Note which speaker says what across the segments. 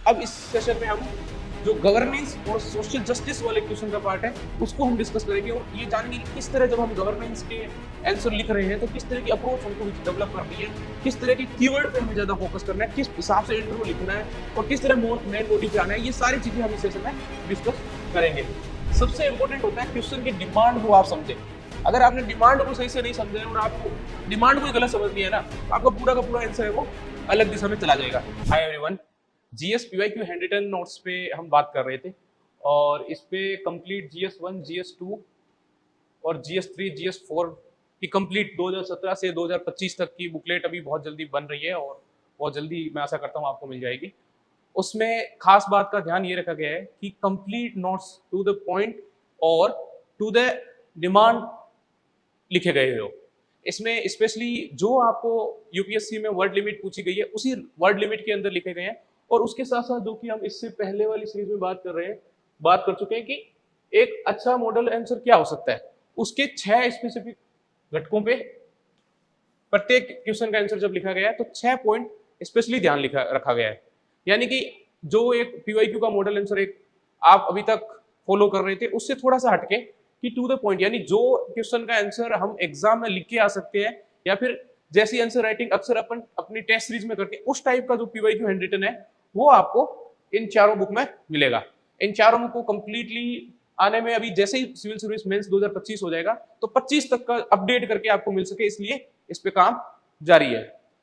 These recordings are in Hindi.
Speaker 1: अब इस सेशन में हम जो गवर्नेंस और सोशल जस्टिस वाले क्वेश्चन का पार्ट है उसको हम डिस्कस करेंगे और ये जानेंगे कि किस तरह जब हम गवर्नेंस के आंसर लिख रहे हैं तो किस तरह की अप्रोच हमको डेवलप करनी है, किस तरह के कीवर्ड पे हमें ज्यादा फोकस करना है, किस हिसाब से इंट्रो लिखना है और किस तरह मेन बॉडी पे आना है। ये सारी चीजें हम इस सेशन में डिस्कस करेंगे। सबसे इंपॉर्टेंट होता है क्वेश्चन की डिमांड को आप समझे। अगर आपने डिमांड को सही से नहीं समझे और आपको डिमांड को गलत समझ लिया ना तो आपका पूरा का पूरा आंसर है वो अलग दिशा में चला जाएगा। Hi everyone, GS PYQ handwritten notes पे हम बात कर रहे थे और इस पे कंप्लीट जीएस1, जीएस2 और जीएस3, जीएस4 की कंप्लीट 2017 से 2025 तक की बुकलेट अभी बहुत जल्दी बन रही है और बहुत जल्दी मैं आशा करता हूँ आपको मिल जाएगी। उसमें खास बात का ध्यान ये रखा गया है कि complete notes to the point और टू द डिमांड लिखे गए हो। इसमें स्पेशली जो आपको यूपीएससी में वर्ड लिमिट पूछी गई है उसी वर्ड लिमिट के अंदर लिखे गए हैं और उसके साथ साथ जो कि हम इससे पहले वाली सीरीज में बात कर चुके हैं कि एक अच्छा मॉडल आंसर क्या हो सकता है, उसके 6 स्पेसिफिक घटकों पे प्रत्येक क्वेश्चन का आंसर जब लिखा गया है तो 6 पॉइंट स्पेशली ध्यान रखा गया है। यानी कि जो एक पीवाईक्यू का मॉडल आंसर एक आप अभी तक फॉलो कर रहे थे उससे थोड़ा सा हटके कि टू द पॉइंट, यानी जो क्वेश्चन का आंसर हम एग्जाम में लिख के आ सकते हैं या फिर जैसी आंसर राइटिंग अक्सर अपन अपनी टेस्ट सीरीज में करते हैं उस टाइप का जो पीवाईक्यू हैंड रिटन है वो आपको इन चारों बुक में मिलेगा। इन चारों बुक को कंप्लीटली आने में अभी जैसे ही सिविल सर्विस मेंस 2025 हो जाएगा तो 25 तक का अपडेट करके आपको मिल सके, इसलिए इस पे काम जारी है।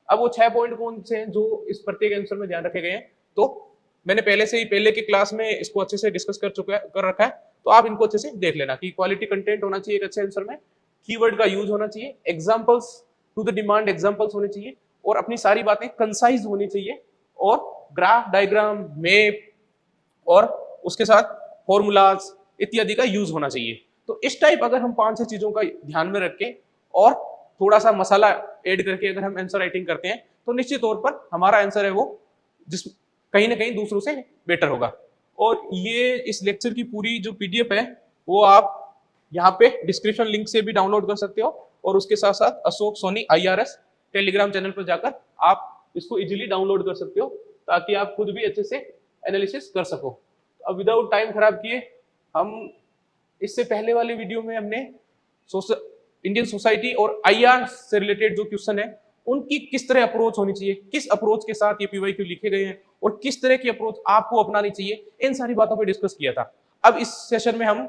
Speaker 1: अब वो 6 पॉइंट कौन से हैं जो इस प्रत्येक आंसर में ध्यान रखे गए हैं, तो मैंने पहले के क्लास में इसको अच्छे से डिस्कस कर रखा है, तो आप इनको अच्छे से देख लेना कि क्वालिटी कंटेंट होना चाहिए एक अच्छे आंसर में, कीवर्ड का यूज होना चाहिए, examples to the demand examples होने चाहिए और अपनी सारी बातें कंसाइज होनी चाहिए और ग्राफ, डायग्राम, मैप और उसके साथ फॉर्मूलाज इत्यादि का यूज होना चाहिए। तो इस टाइप अगर हम 5-6 चीजों का ध्यान में रख के और थोड़ा सा मसाला ऐड करके अगर हम आंसर राइटिंग करते हैं तो निश्चित तौर पर हमारा आंसर है वो जिस कहीं ना कहीं दूसरों से बेटर होगा। और ये इस लेक्चर की पूरी जो पीडीएफ है वो आप यहाँ पे डिस्क्रिप्शन लिंक से भी डाउनलोड कर सकते हो और उसके साथ साथ Ashok Soni IRS Telegram channel पर जाकर आप इसको इजीली डाउनलोड कर सकते हो ताकि आप खुद भी अच्छे से एनालिसिस कर सको। अब विदाउट टाइम खराब किए हम इससे पहले वाले वीडियो में हमने इंडियन सोसाइटी और IR से रिलेटेड जो क्वेश्चन है उनकी किस तरह अप्रोच होनी चाहिए, किस अप्रोच के साथ ये पीवाईक्यू लिखे गए हैं और किस तरह की अप्रोच आपको अपनानी चाहिए, इन सारी बातों पर डिस्कस किया था। अब इस सेशन में हम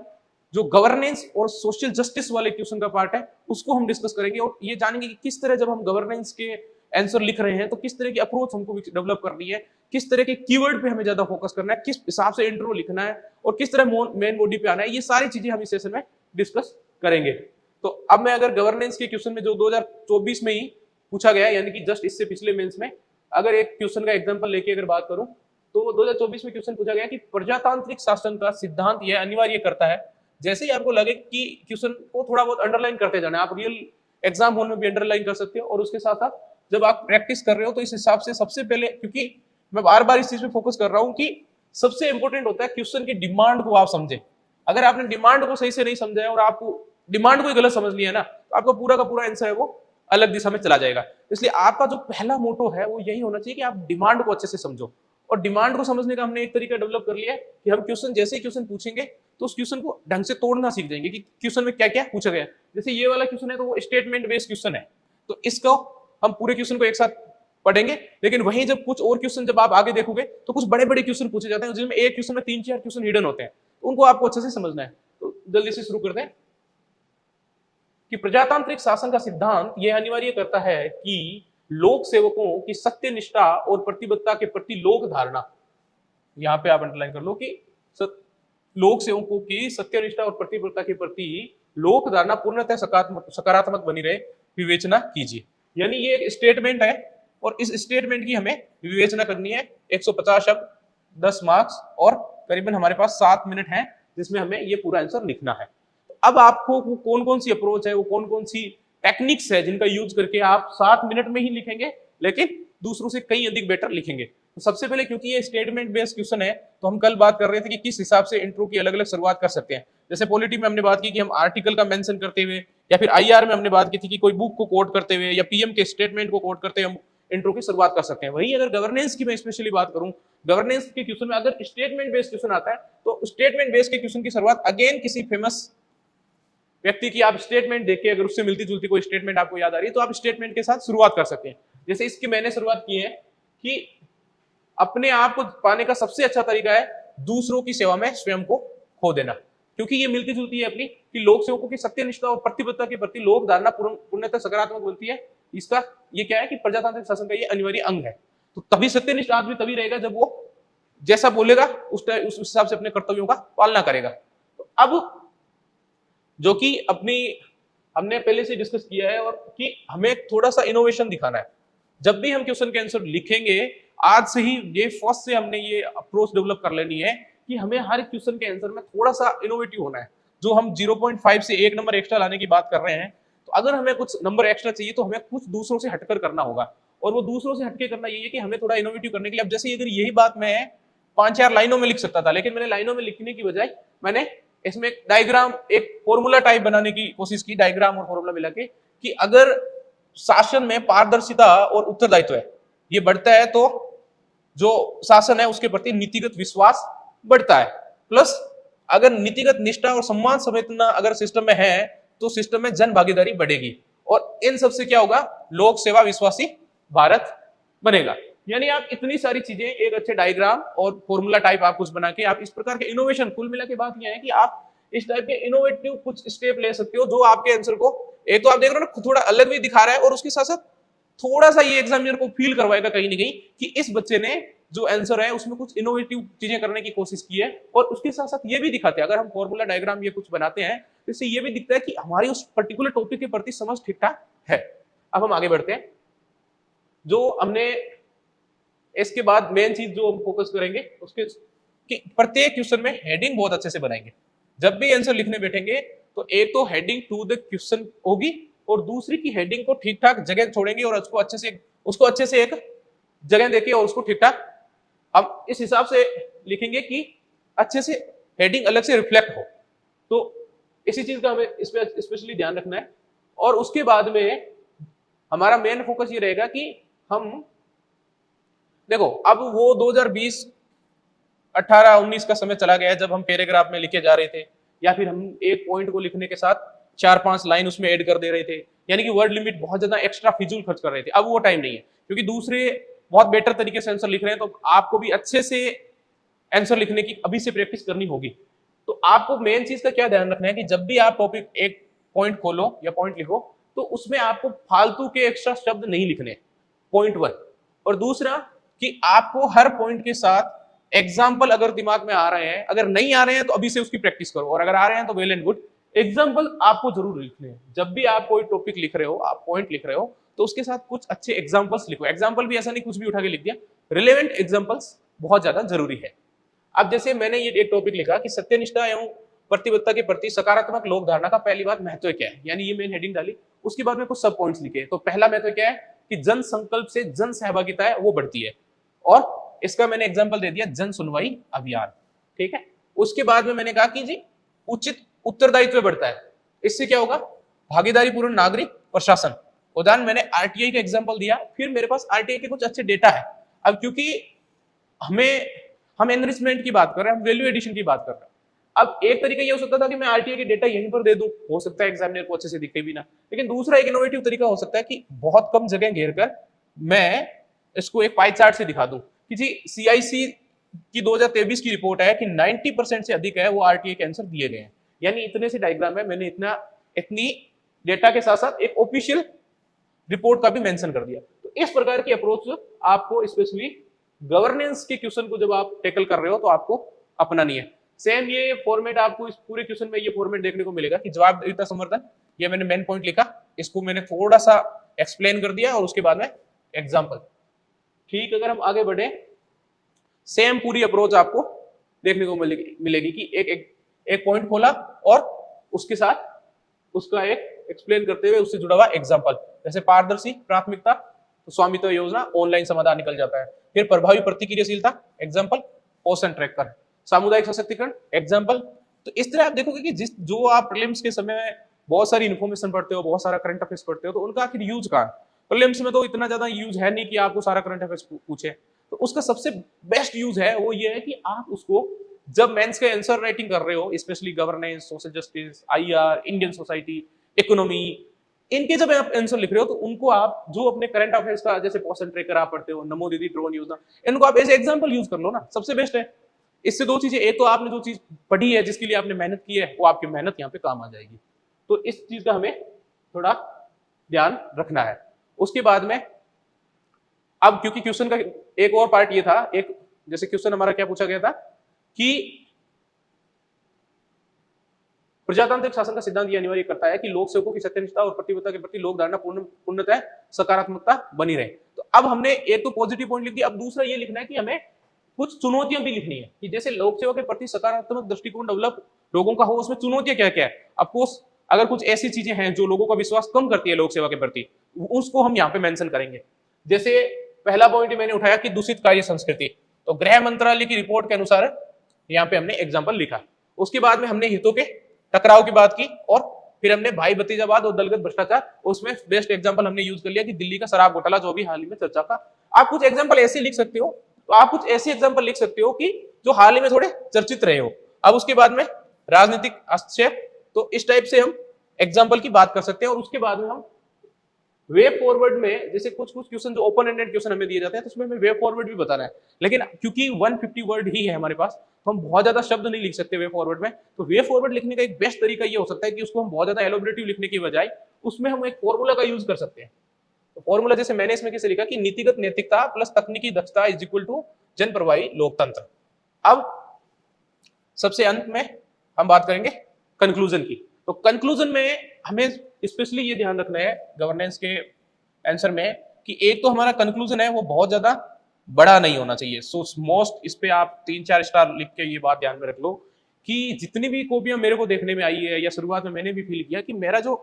Speaker 1: जो गवर्नेंस और सोशल जस्टिस वाले क्वेश्चन का पार्ट है उसको हम डिस्कस करेंगे और ये जानेंगे कि किस तरह जब हम गवर्नेंस के आंसर लिख रहे हैं तो किस तरह की अप्रोच हमको डेवलप करनी है, किस तरह के कीवर्ड पे हमें ज्यादा फोकस करना है, किस हिसाब से इंट्रो लिखना है और किस तरह मेन बॉडी पे आना है। ये सारी चीजें हम इस सेशन में डिस्कस करेंगे। तो अब मैं अगर गवर्नेंस के क्वेश्चन में जो 2024 में ही पूछा गया यानी कि जस्ट इससे पिछले मेंस में अगर एक क्वेश्चन का एग्जांपल लेके अगर बात करूं तो 2024 में क्वेश्चन पूछा गया कि प्रजातांत्रिक शासन का सिद्धांत यह अनिवार्य करता है। जैसे ही आपको लगे कि क्वेश्चन को थोड़ा बहुत अंडरलाइन करते जाना, आप रियल एग्जाम हॉल में भी अंडरलाइन कर सकते हो और उसके साथ साथ जब आप प्रैक्टिस कर रहे हो तो इस हिसाब से सबसे पहले, क्योंकि मैं बार बार इस चीज पे फोकस कर रहा हूं कि सबसे इंपॉर्टेंट होता है क्वेश्चन की डिमांड को आप समझे। अगर आपने डिमांड को सही से नहीं समझा है और आपको डिमांड को गलत समझ लिया ना तो आपका पूरा का पूरा आंसर है वो अलग दिशा में चला जाएगा। इसलिए आपका जो पहला मोटो है वो यही होना चाहिए कि आप डिमांड को अच्छे से समझो। और डिमांड को समझने का हमने एक तरीका डेवलप कर लिया है कि हम क्वेश्चन जैसे ही क्वेश्चन पूछेंगे तो उस क्वेश्चन को ढंग से तोड़ना सीख जाएंगे कि क्वेश्चन में क्या क्या पूछा गया है। जैसे ये वाला क्वेश्चन है तो वो स्टेटमेंट बेस्ड क्वेश्चन है, तो इसको हम पूरे क्वेश्चन को एक साथ पढ़ेंगे। लेकिन वहीं जब कुछ और क्वेश्चन जब आप आगे देखोगे तो कुछ बड़े बड़े क्वेश्चन पूछे जाते हैं जिनमें एक क्वेश्चन में 3-4 क्वेश्चन हिडन होते हैं, तो उनको आपको अच्छे से समझना है। तो जल्दी से शुरू करते हैं कि प्रजातांत्रिक शासन का सिद्धांत यह अनिवार्य करता है कि लोक सेवकों की सत्यनिष्ठा और प्रतिबद्धता के प्रति लोक धारणा, यहां पे आप अंडरलाइन कर लो कि लोक सेवकों की सत्यनिष्ठा और प्रतिबद्धता के प्रति लोक धारणा पूर्णतः सकारात्मक बनी रहे विवेचना कीजिए। यानी ये एक स्टेटमेंट है और इस स्टेटमेंट की हमें विवेचना करनी है। 150 शब्द, 10 मार्क्स और करीबन हमारे पास 7 मिनट हैं जिसमें हमें ये पूरा आंसर लिखना है। अब आपको कौन कौन सी अप्रोच है, वो कौन कौन सी टेक्निक्स है जिनका यूज करके आप 7 मिनट में ही लिखेंगे लेकिन दूसरों से कहीं अधिक बेटर लिखेंगे। तो सबसे पहले क्योंकि ये स्टेटमेंट बेस्ड क्वेश्चन है तो हम कल बात कर रहे थे कि किस हिसाब से इंट्रो की अलग अलग शुरुआत कर सकते हैं। जैसे पॉलिटी में हमने बात की कि हम आर्टिकल का मेंशन करते हुए, या फिर IR में हमने बात की थी कि कोई बुक को कोट करते हुए या PM के स्टेटमेंट को कोट करते हुए हम इंट्रो की शुरुआत कर सकते हैं। वही अगर गवर्नेंस की मैं स्पेशली बात करूं, गवर्नेंस के क्वेश्चन में अगर स्टेटमेंट बेस्ड क्वेश्चन आता है तो स्टेटमेंट बेस्ड के क्वेश्चन की शुरुआत अगेन किसी फेमस व्यक्ति की आप स्टेटमेंट देख के, अगर उससे मिलती जुलती कोई स्टेटमेंट आपको याद आ रही है तो आप स्टेटमेंट के साथ शुरुआत कर सकते हैं। जैसे इसकी मैंने शुरुआत की है कि अपने आप को पाने का सबसे अच्छा तरीका है दूसरों की सेवा में स्वयं को खो देना, क्योंकि ये मिलती जुलती है अपनी कि लोक सेवकों की सत्यनिष्ठा और प्रतिबद्धता के प्रति लोक धारणा पूर्णतः सकारात्मक बनती है। इसका ये क्या है कि प्रजातांत्रिक शासन का ये अनिवार्य अंग है। तो तभी सत्यनिष्ठ आदमी तभी रहेगा जब वो जैसा बोलेगा उस हिसाब से अपने कर्तव्यों का पालना करेगा। तो अब जो कि अपनी हमने पहले से डिस्कस किया है और कि हमें थोड़ा सा इनोवेशन दिखाना है। जब भी हम क्वेश्चन के आंसर लिखेंगे, आज से ही ये फर्स्ट से हमने ये अप्रोच डेवलप कर लेनी है कि हमें हर क्वेश्चन के आंसर में थोड़ा सा इनोवेटिव होना है। जो हम 0.5 से 1 नंबर एक्स्ट्रा लाने की बात कर रहे हैं, तो अगर हमें कुछ नंबर एक्स्ट्रा चाहिए तो हमें कुछ दूसरों से हटकर करना होगा। और वो दूसरों से हटके करना ये है कि हमें थोड़ा इनोवेटिव करने के लिए, अब जैसे अगर यही बात मैं 5-4 लाइनों में लिख सकता था, लेकिन मैंने लाइनों में लिखने की बजाय मैंने इसमें एक डायग्राम, एक फॉर्मूला टाइप बनाने की कोशिश की, डायग्राम और फॉर्मूला मिला के, कि अगर शासन में पारदर्शिता और उत्तरदायित्व है ये बढ़ता है तो जो शासन है उसके प्रति नीतिगत विश्वास बढ़ता है। प्लस अगर नीतिगत निष्ठा और सम्मान संवेदना अगर सिस्टम में है तो सिस्टम में जन भागीदारी बढ़ेगी और इन सबसे क्या होगा, लोक सेवा विश्वासी भारत बनेगा। यानी आप इतनी सारी चीजें एक अच्छे डायग्राम और फॉर्मूला टाइप आप कुछ बना के आप इस प्रकार के इनोवेशन, कुल मिला के बात यह है कि आप इस टाइप के इनोवेटिव कुछ स्टेप ले सकते हो जो आपके आंसर को, एक तो आप देख रहे हो ना थोड़ा अलग भी दिखा रहा है और उसके साथ साथ थोड़ा सा ये एग्जामिनर को फील करवाएगा कहीं ना कहीं कि इस बच्चे ने जो आंसर है उसमें कुछ इनोवेटिव चीजें करने की कोशिश की है। और उसके साथ साथ ये भी दिखाते हैं, अगर हम फॉर्मूला डायग्राम ये कुछ बनाते हैं तो इससे ये भी दिखता है कि हमारी उस पर्टिकुलर टॉपिक के प्रति समझ ठीक ठाक है। अब हम आगे बढ़ते हैं। जो हमने इसके बाद मेन चीज जो हम फोकस करेंगे उसके कि प्रत्येक क्वेश्चन में हेडिंग बहुत अच्छे से बनाएंगे। जब भी आंसर लिखने बैठेंगे तो एक तो हेडिंग टू द क्वेश्चन होगी और दूसरी की हेडिंग को ठीक ठाक जगह छोड़ेंगे और उसको अच्छे से एक जगह देके और उसको ठीक ठाक अब इस हिसाब से लिखेंगे कि अच्छे से हेडिंग अलग से रिफ्लेक्ट हो। तो इसी चीज का हमें इस पर स्पेशली ध्यान रखना है। और उसके बाद में हमारा मेन फोकस ये रहेगा कि हम देखो, अब वो 2020 18-19 का समय चला गया जब हम पैराग्राफ में लिखे जा रहे थे या फिर हम एक पॉइंट को लिखने के साथ 4-5 लाइन उसमें ऐड कर दे रहे थे, यानी कि वर्ड लिमिट बहुत ज्यादा एक्स्ट्रा फिजूल खर्च कर रहे थे। अब वो टाइम नहीं है क्योंकि दूसरे बहुत बेटर तरीके से आंसर लिख रहे हैं, तो आपको भी अच्छे से आंसर लिखने की अभी से प्रैक्टिस करनी होगी। तो आपको मेन चीज का क्या ध्यान रखना है कि जब भी आप टॉपिक एक पॉइंट खोलो या पॉइंट लिखो तो उसमें आपको फालतू के एक्स्ट्रा शब्द नहीं लिखने, पॉइंट 1। और दूसरा कि आपको हर पॉइंट के साथ एग्जाम्पल अगर दिमाग में आ रहे हैं, अगर नहीं आ रहे हैं तो अभी से उसकी प्रैक्टिस करो, और अगर आ रहे हैं तो वेल एंड गुड। एग्जाम्पल आपको जरूर लिखने हैं। जब भी आप कोई टॉपिक लिख रहे हो, आप पॉइंट लिख रहे हो, तो उसके साथ कुछ अच्छे एग्जाम्पल्स लिखो। एग्जाम्पल भी ऐसा नहीं कुछ भी उठा के लिख दिया, रिलेवेंट एग्जाम्पल्स बहुत ज्यादा जरूरी है। अब जैसे मैंने ये एक टॉपिक लिखा कि सत्यनिष्ठा एवं प्रतिबद्धता के प्रति सकारात्मक लोक धारणा का पहली बात महत्व क्या है, यानी ये मैंने हेडिंग डाली। उसके बाद में कुछ सब पॉइंट्स लिखे। तो पहला महत्व क्या है कि जन संकल्प से जन सहभागिता है वो बढ़ती है, और इसका मैंने एग्जांपल दे दिया जन सुनवाई अभियान। ठीक है। उसके बाद में मैंने कहा कि जी उचित उत्तरदायित्व बढ़ता है, इससे क्या होगा, भागीदारी पूर्ण नागरिक प्रशासन। उदाहरण मैंने आरटीआई का एग्जांपल दिया। फिर मेरे पास आरटीआई के कुछ अच्छे डेटा है। अब क्योंकि हम एनरिचमेंट की बात कर रहे हैं, हम वैल्यू एडिशन की बात कर रहे हैं। अब एक तरीका ये हो सकता था कि मैं आरटीआई के डेटा यहीं पर दे दूं, हो सकता है एग्जामिनर को अच्छे से दिखे भी ना। लेकिन दूसरा एक इनोवेटिव तरीका हो सकता है कि बहुत कम जगह घेर कर मैं इसको एक पाई चार्ट से दिखा दूं कि जी सीआईसी की 2023 की रिपोर्ट है कि 90% से अधिक है वो आरटीआई के आंसर दिए गए हैं। यानी इतने से डायग्राम में मैंने इतनी डेटा के साथ साथ एक ऑफिशियल रिपोर्ट का भी मेंशन कर दिया। तो इस प्रकार की अप्रोच आपको स्पेशली गवर्नेंस के क्वेश्चन को जब आप टैकल कर रहे हो तो आपको अपनानी है। सेम ये फॉर्मेट आपको इस पूरे क्वेश्चन में ये फॉर्मेट देखने को मिलेगा कि जवाबदेहिता समर्थन, ये मैंने मेन पॉइंट लिखा, इसको मैंने थोड़ा सा एक्सप्लेन कर दिया और उसके बाद में एग्जाम्पल। ठीक, अगर हम आगे बढ़े, सेम पूरी अप्रोच आपको देखने को मिलेगी कि एक पॉइंट खोला और उसके साथ उसका एक एक्सप्लेन करते हुए उससे जुड़ा हुआ एग्जाम्पल। जैसे पारदर्शी प्राथमिकता, तो स्वामित्व योजना, ऑनलाइन समाधान निकल जाता है। फिर प्रभावी प्रतिक्रियाशीलता, एग्जाम्पल, पोषण ट्रैकर, सामुदायिक सशक्तिकरण, एग्जाम्पल। तो इस तरह आप देखोगे कि जो आप प्रीलिम्स के समय में बहुत सारी इन्फॉर्मेशन पढ़ते हो, बहुत सारा करंट अफेयर्स पढ़ते हो, तो उनका आखिर यूज कहाँ, प्रीलिम्स में तो इतना ज्यादा यूज है नहीं कि आपको सारा करंट अफेयर्स पूछे। तो उसका सबसे बेस्ट यूज है वो ये है कि आप उसको जब मेंस के आंसर राइटिंग कर रहे हो, specially governance, social justice, IR, Indian society, economy, इनके जब आप आंसर लिख रहे हो तो उनको आप जो अपने करंट अफेयर्स का जैसे पोषण ट्रेकर आप पढ़ते हो, नमो दीदी, ड्रोन योजना, इनको आप एज एग्जांपल यूज कर लो ना, सबसे बेस्ट है। इससे दो चीजें, एक तो आपने जो चीज पढ़ी है जिसके लिए आपने मेहनत की है वो आपकी मेहनत यहाँ पे काम आ जाएगी। तो इस चीज का हमें थोड़ा ध्यान रखना है। उसके बाद में अब क्योंकि क्वेश्चन का एक और पार्ट ये था, एक जैसे क्वेश्चन हमारा क्या पूछा गया था कि प्रजातांत्रिक शासन का सिद्धांत यह अनिवार्य करता है कि लोक सेवकों की सत्यनिष्ठा और प्रतिबद्धता के प्रति लोक धारणा पूर्णतः सकारात्मकता बनी रहे। तो अब हमने एक तो पॉजिटिव पॉइंट लिख दिया, अब दूसरा ये लिखना है कि हमें कुछ चुनौतियां भी लिखनी है कि जैसे लोक सेवा के प्रति सकारात्मक दृष्टिकोण डेवलप लोगों का हो, उसमें चुनौतियां क्या क्या है। अफकोर्स अगर कुछ ऐसी चीजें हैं जो लोगों का विश्वास कम करती है लोक सेवा के प्रति, उसको हम यहाँ पे मेंशन करेंगे। जैसे पहला पॉइंट मैंने उठाया कि दूषित कार्य संस्कृति, तो गृह मंत्रालय की रिपोर्ट के अनुसार यहाँ पे हमने एग्जाम्पल लिखा। उसके बाद में हमने हितों के टकराव की बात की और फिर हमने भाई भतीजावाद और दलगत भ्रष्टाचार, उसमें बेस्ट एग्जांपल हमने यूज कर लिया कि दिल्ली का शराब घोटाला जो भी हाल ही में चर्चा का। आप कुछ एग्जांपल ऐसे लिख सकते हो, तो आप कुछ ऐसे एग्जांपल लिख सकते हो कि जो हाल ही में थोड़े चर्चित रहे हो। अब उसके बाद में राजनीतिक हस्तक्षेप, तो इस टाइप से हम एग्जाम्पल की बात कर सकते हैं। और उसके बाद में हम वे फॉरवर्ड में जैसे कुछ क्वेश्चन जो ओपन एंडेड क्वेश्चन हमें दिए जाते हैं तो उसमें हमें वे फॉरवर्ड भी बताना है, लेकिन क्योंकि 150 वर्ड ही है हमारे पास तो हम बहुत ज्यादा शब्द नहीं लिख सकते वे फॉरवर्ड में। तो वे फॉरवर्ड लिखने का एक बेस्ट तरीका ये हो सकता है कि उसको हम बहुत ज्यादा एलोबरेटिव लिखने की बजाय उसमें हम एक फॉर्मूला का यूज कर सकते हैं। तो फॉर्मूला जैसे मैंने इसमें कैसे लिखा कि नीतिगत नैतिकता प्लस तकनीकी दक्षता इज इक्वल टू जन प्रवाही लोकतंत्र। अब सबसे अंत में हम बात करेंगे कंक्लूजन की। तो कंक्लूजन में हमें स्पेशली ये ध्यान रखना है गवर्नेंस के आंसर में कि एक तो हमारा कंक्लूजन है वो बहुत ज्यादा बड़ा नहीं होना चाहिए। सो मोस्ट इस पे आप 3-4 स्टार लिख के ये बात ध्यान में रख लो कि जितनी भी कॉपियां मेरे को देखने में आई है या शुरुआत में मैंने भी फील किया कि मेरा जो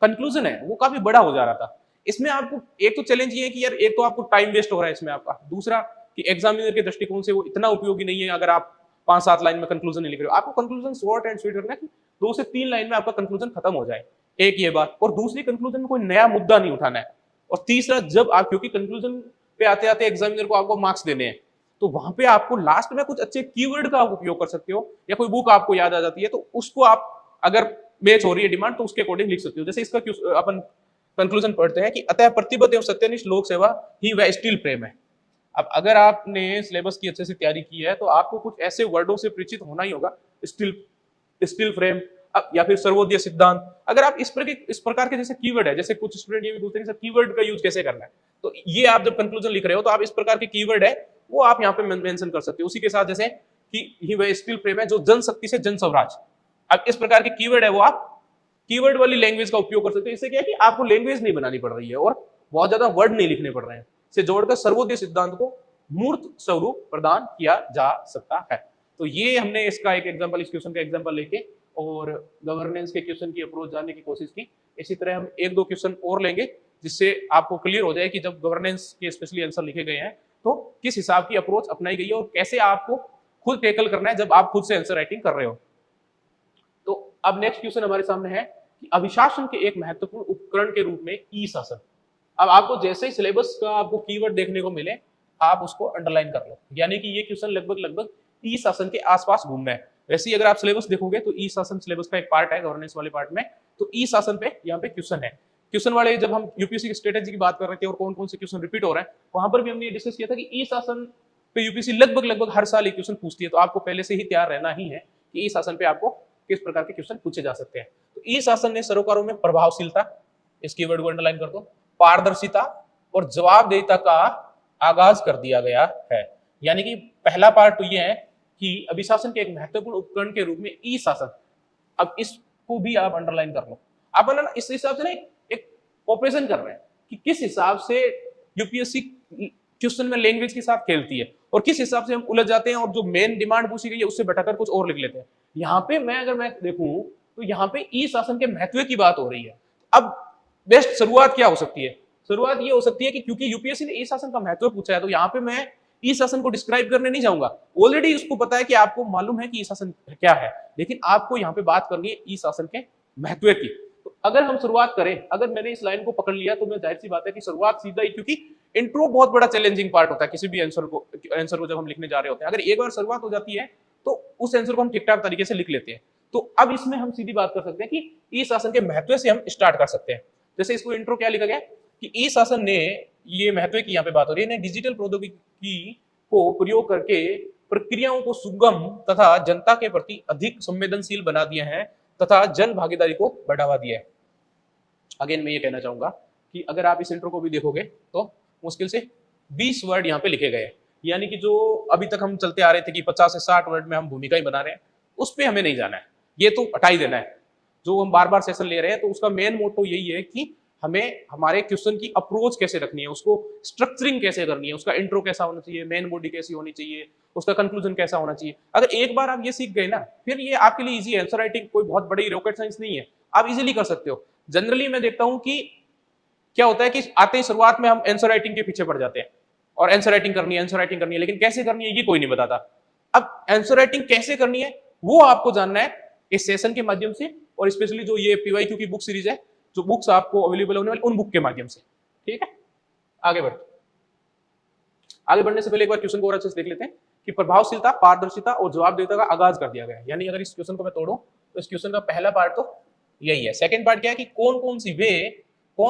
Speaker 1: कंक्लूजन है वो काफी बड़ा हो जा रहा था। इसमें आपको एक तो चैलेंज ये है कि यार एक तो आपको टाइम वेस्ट हो रहा है इसमें आपका, दूसरा कि एग्जामिनर के दृष्टिकोण से वो इतना उपयोगी नहीं है अगर आप 5-7 लाइन में कंक्लूजन नहीं लिख रहे हो। आपको कंक्लूजन शॉर्ट एंड स्वीट रखना है कि 2 से 3 लाइन में आपका कंक्लूजन खत्म हो जाए, एक ये बात। और दूसरी, कंक्लूजन में कोई नया मुद्दा नहीं उठाना है। और तीसरा, जब आप क्योंकि कंक्लूजन पे आते आते एग्जामिनर को आपको मार्क्स देने हैं तो वहां पे आपको लास्ट में कुछ अच्छे कीवर्ड का उपयोग कर सकते हो या कोई बुक आपको याद आ जाती है तो उसको आप अगर मैच हो रही है डिमांड तो उसके अकॉर्डिंग लिख सकते हो। जैसे इसका अपन कंक्लूजन पढ़ते हैं कि अतः प्रतिबद्ध एवं सत्यनिष्ठ लोक सेवा ही वह स्टील फ्रेम है। अब अगर आपने सिलेबस की अच्छे से तैयारी की है तो आपको कुछ ऐसे वर्डों से परिचित होना ही होगा, स्टील फ्रेम या फिर सर्वोदय सिद्धांत। अगर आप इस प्रकार के जैसे कीवर्ड है, जैसे कुछ स्टूडेंट ये भी पूछते हैं सर कीवर्ड का यूज कैसे करना है, तो ये आप जब कंक्लूजन लिख रहे हो तो आप इस प्रकार के कीवर्ड है वो आप यहाँ पे मेंशन कर सकते हो। उसी के साथ जैसे कि ही वह स्टील फ्रेम है जो जनशक्ति से जन स्वराज, अब इस प्रकार के कीवर्ड है वो आप कीवर्ड वाली लैंग्वेज का उपयोग कर सकते हो। इससे क्या है कि आपको लैंग्वेज नहीं बनानी पड़ रही है और बहुत ज्यादा वर्ड नहीं लिखने पड़ रहे हैं, से जोड़कर सर्वोदय सिद्धांत को मूर्त स्वरूप प्रदान किया जा सकता है। तो ये हमने इसका एक एग्जांपल, इस क्वेश्चन का एग्जांपल लेके और गवर्नेंस के क्वेश्चन की अप्रोच जानने की कोशिश की। इसी तरह हम 1-2 क्वेश्चन और लेंगे जिससे आपको क्लियर हो जाए कि जब गवर्नेंस के स्पेशली आंसर लिखे गए हैं तो किस हिसाब की अप्रोच अपनाई गई है और कैसे आपको खुद टैकल करना है जब आप खुद से आंसर राइटिंग कर रहे हो। तो अब नेक्स्ट क्वेश्चन हमारे सामने है कि अभिशासन के एक महत्वपूर्ण उपकरण के रूप में ई शासन। अब आपको जैसे ही सिलेबस का आपको कीवर्ड देखने को मिले आप उसको अंडरलाइन कर लो, यानी कि ये क्वेश्चन लगभग ई शासन के आसपास घूमना है। वैसे ही अगर आप सिलेबस देखोगे तो ई शासन सिलेबस का एक पार्ट है गवर्नेंस वाले पार्ट में, तो ई शासन पे यहाँ पे क्वेश्चन है। क्वेश्चन वाले जब हम यूपीएससी की स्ट्रेटेजी की बात कर रहे थे और कौन कौन से क्वेश्चन रिपीट हो रहे हैं वहां पर भी हमने डिस्कस किया था कि ई शासन पे यूपीएससी लगभग हर साल एक क्वेश्चन पूछती है, तो आपको पहले से ही तैयार रहना ही है कि ई शासन पे आपको किस प्रकार के क्वेश्चन पूछे जा सकते हैं। तो ई शासन ने सरोकारों में प्रभावशीलता, इस कीवर्ड को अंडरलाइन कर दो, पारदर्शिता और जवाबदेहिता का आगाज कर दिया गया है। यानी कि पहला पार्ट तो ये है कि अभिशासन के एक महत्वपूर्ण उपकरण के रूप में ई शासन, अब इसको भी आप अंडरलाइन कर लो। आप इस हिसाब से ना एक ऑपरेशन कर रहे हैं कि किस हिसाब से यूपीएससी क्वेश्चन में लैंग्वेज के साथ खेलती है और किस हिसाब से हम उलझ जाते हैं और जो मेन डिमांड पूछी गई है उससे बटाकर कुछ और लिख लेते हैं। यहाँ पे अगर मैं देखूं तो यहाँ पे ई शासन के महत्व की बात हो रही है। अब बेस्ट शुरुआत क्या हो सकती है? शुरुआत ये हो सकती है कि क्योंकि यूपीएससी ने ई शासन का महत्व पूछा है तो यहाँ पे मैं ई शासन को डिस्क्राइब करने नहीं जाऊंगा। ऑलरेडी उसको पता है कि आपको मालूम है कि ई शासन क्या है, लेकिन आपको यहाँ पे बात करनी है ई शासन के महत्व की। तो अगर हम शुरुआत करें, अगर मैंने इस लाइन को पकड़ लिया तो मैं जाहिर सी बात है कि शुरुआत सीधा ही, क्योंकि इंट्रो बहुत बड़ा चैलेंजिंग पार्ट होता है किसी भी आंसर को जब हम लिखने जा रहे होते हैं। अगर एक बार शुरुआत हो जाती है तो उस आंसर को हम ठीक ठाक तरीके से लिख लेते हैं। तो अब इसमें हम सीधी बात कर सकते हैं कि ई शासन के महत्व से हम स्टार्ट कर सकते हैं। जैसे इसको इंट्रो क्या लिखा गया कि ई शासन ने, ये महत्व की यहाँ पे बात हो रही है, डिजिटल प्रौद्योगिकी को प्रयोग करके प्रक्रियाओं को सुगम तथा जनता के प्रति अधिक संवेदनशील बना दिया है तथा जन भागीदारी को बढ़ावा दिया है। अगेन मैं ये कहना चाहूंगा कि अगर आप इस इंट्रो को भी देखोगे तो मुश्किल से 20 वर्ड यहाँ पे लिखे गए हैं, यानी कि जो अभी तक हम चलते आ रहे थे कि 50 से 60 वर्ड में हम भूमिका ही बना रहे हैं, उस पर हमें नहीं जाना है, ये तो हटा ही देना है। जो हम बार बार सेशन ले रहे हैं तो उसका मेन मोटो यही है कि हमें हमारे क्वेश्चन की अप्रोच कैसे रखनी है, उसको स्ट्रक्चरिंग कैसे करनी है, उसका इंट्रो कैसा होना चाहिए, मेन बॉडी कैसी होनी चाहिए, उसका कंक्लूजन कैसा होना चाहिए। अगर एक बार आप ये सीख गए ना, फिर ये आपके लिए इजी है। आंसर राइटिंग कोई बहुत बड़ी रॉकेट साइंस नहीं है, आप इजीली कर सकते हो। जनरली मैं देखता हूं कि क्या होता है कि आते ही शुरुआत में हम आंसर राइटिंग के पीछे पड़ जाते हैं और आंसर राइटिंग करनी है, आंसर राइटिंग करनी है, लेकिन कैसे करनी है ये कोई नहीं बताता। अब आंसर राइटिंग कैसे करनी है वो आपको जानना है इस सेशन के माध्यम से, और स्पेशली जो ये पीवाईक्यू की बुक सीरीज है, जो बुक्स आपको अवेलेबल होने वाली उन बुक के माध्यम से। ठीक है, आगे बढ़ने से पहले एक बार क्वेश्चन को और अच्छे से देख लेते हैं कि प्रभावशीलता, पारदर्शिता और जवाबदेहिता का आगाज कर दिया गया है। यानी अगर इस क्वेश्चन को मैं तोड़ूं तो इस क्वेश्चन का पहला पार्ट तो यही है। सेकंड पार्ट क्या है कि कौन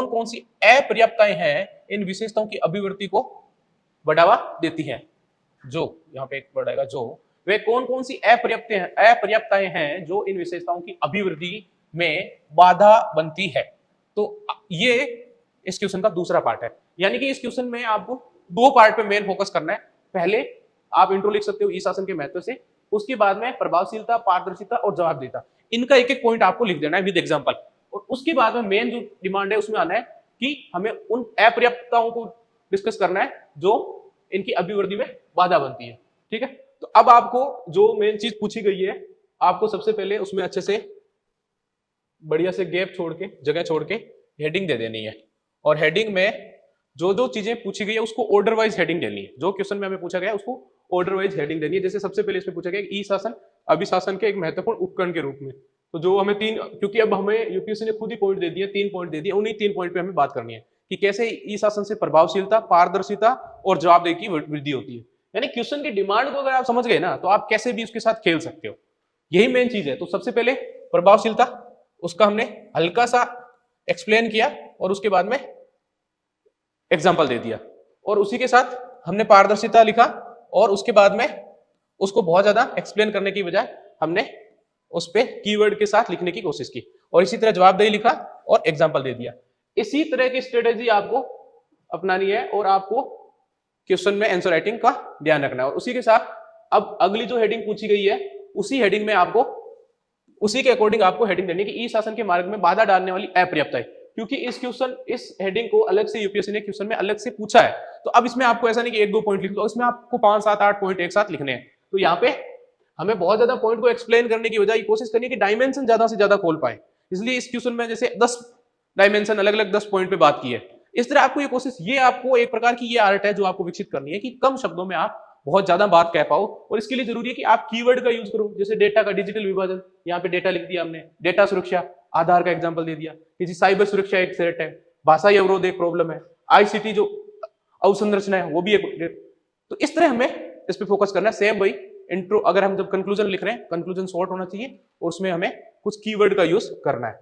Speaker 1: कौन सी अपर्याप्तताएं हैं इन विशेषताओं की अभिवृद्धि को बढ़ावा देती हैं। जो यहाँ पे एक वर्ड आएगा जो, वे कौन सी अपर्याप्तताएं हैं जो इन विशेषताओं की अभिवृद्धि में बाधा बनती है। तो ये इस क्वेश्चन का दूसरा पार्ट है। यानी कि इस क्वेश्चन में आपको दो पार्ट पे मेन फोकस करना है। पहले आप इंट्रो लिख सकते हो ई शासन के महत्व से, उसके बाद में प्रभावशीलता, पारदर्शिता और जवाबदेहिता, इनका एक एक पॉइंट आपको लिख देना है विद एग्जांपल। और उसके बाद में मेन जो डिमांड है उसमें आना है कि हमें उन अपर्याप्तताओं को डिस्कस करना है जो इनकी अभिवृद्धि में बाधा बनती है। ठीक है, तो अब आपको जो मेन चीज पूछी गई है, आपको सबसे पहले उसमें अच्छे से बढ़िया से गैप छोड़ के, जगह छोड़ के हेडिंग दे देनी है। और हेडिंग में जो जो चीजें पूछी गई है उसको ऑर्डर वाइज हेडिंग देनी है। जो क्वेश्चन में हमें पूछा गया है उसको ऑर्डर वाइज हेडिंग देनी है। जैसे सबसे पहले इसमें पूछा गया ई शासन अभिशासन के एक महत्वपूर्ण उपकरण के रूप में, तो जो हमें तीन, क्योंकि अब हमें यूपीएससी ने खुद ही पॉइंट दे दिए, 3 पॉइंट दे दिए, उन्हीं 3 पॉइंट पे हमें बात करनी है कि कैसे ई शासन से प्रभावशीलता, पारदर्शिता और जवाबदेही की वृद्धि होती है। यानी क्वेश्चन की डिमांड को अगर आप समझ गए ना तो आप कैसे भी उसके साथ खेल सकते हो, यही मेन चीज है। तो सबसे पहले प्रभावशीलता, उसका हमने हल्का सा एक्सप्लेन किया और उसके बाद में एग्जाम्पल दे दिया, और उसी के साथ हमने पारदर्शिता लिखा और उसके बाद में उसको बहुत ज्यादा एक्सप्लेन करने की बजाय हमने उस पे कीवर्ड के साथ लिखने की कोशिश की, और इसी तरह जवाबदेही लिखा और एग्जाम्पल दे दिया। इसी तरह की स्ट्रेटेजी आपको अपनानी है और आपको क्वेश्चन में आंसर राइटिंग का ध्यान रखना है। और उसी के साथ अब अगली जो हेडिंग पूछी गई है उसी हेडिंग में आपको, उसी के अकॉर्डिंग आपको हेडिंग देनी है कि ई शासन के मार्ग में बाधा डालने वाली अपर्याप्तताएं, क्योंकि इस हेडिंग को अलग से यूपीएससी ने क्वेश्चन में अलग से पूछा है। तो अब इसमें आपको ऐसा नहीं कि 1-2 पॉइंट लिख लो, इसमें आपको 5, 7, 8 पॉइंट एक साथ लिखने हैं। तो यहाँ पे हमें बहुत ज्यादा पॉइंट को एक्सप्लेन करने की बजाय कोशिश करनी है कि डायमेंशन ज्यादा से ज्यादा खोल पाए। इसलिए इस क्वेश्चन में जैसे 10 डायमेंशन अलग अलग 10 पॉइंट पे बात की है, इस तरह आपको ये कोशिश, ये आपको एक प्रकार की ये आर्ट है जो आपको विकसित करनी है कि कम शब्दों में आप बहुत ज्यादा बात कह पाओ। और इसके लिए जरूरी है कि आप कीवर्ड का यूज करो। जैसे डेटा का डिजिटल विभाजन, यहाँ पे डेटा लिख दिया हमने, डेटा सुरक्षा, आधार का एग्जांपल दे दिया, किसी साइबर सुरक्षा एक थ्रेट है, भाषाई अवरोध एक प्रॉब्लम है, आईसीटी जो अवसंरचना है वो भी एक। तो इस तरह हमें इस पे फोकस करना है। सेम वही इंट्रो, अगर हम जब कंक्लूजन लिख रहे हैं, कंक्लूजन शॉर्ट होना चाहिए और उसमें हमें कुछ कीवर्ड का यूज करना है।